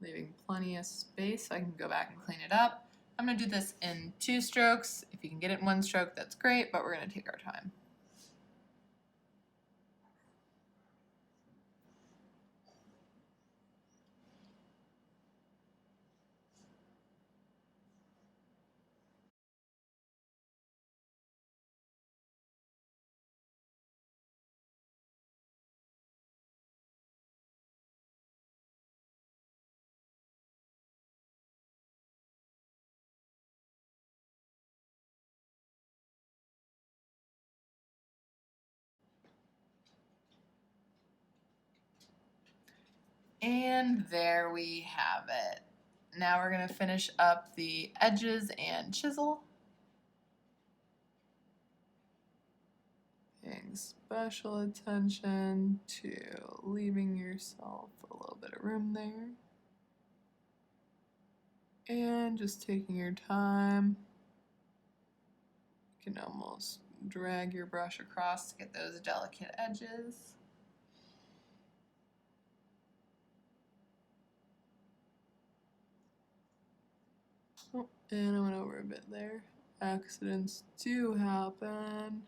leaving plenty of space so I can go back and clean it up. I'm going to do this in 2 strokes. If you can get it in 1 stroke, that's great, but we're going to take our time. And there we have it. Now we're going to finish up the edges and chisel. Paying special attention to leaving yourself a little bit of room there. And just taking your time. You can almost drag your brush across to get those delicate edges. Oh, and I went over a bit there. Accidents do happen,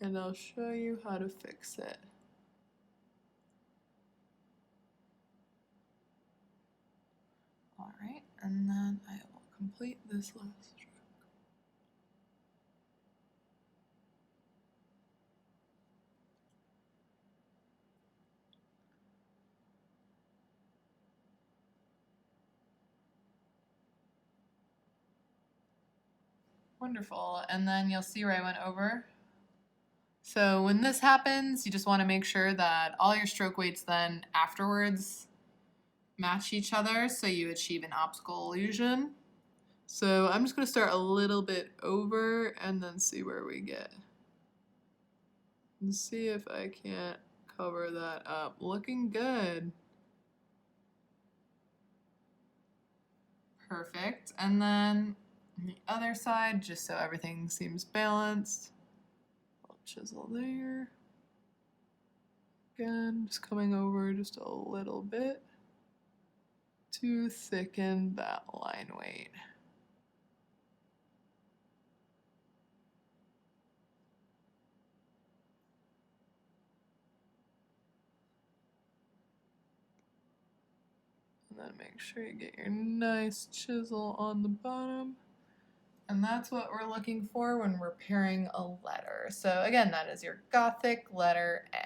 and I'll show you how to fix it. All right, and then I will complete this last stroke. Wonderful, and then you'll see where I went over. So when this happens, you just want to make sure that all your stroke weights then afterwards match each other so you achieve an optical illusion. So I'm just going to start a little bit over and then see where we get. And see if I can't cover that up. Looking good. Perfect. And then on the other side, just so everything seems balanced, I'll chisel there. Again, just coming over just a little bit to thicken that line weight. And then make sure you get your nice chisel on the bottom. And that's what we're looking for when we're pairing a letter. So again, that is your Gothic letter A.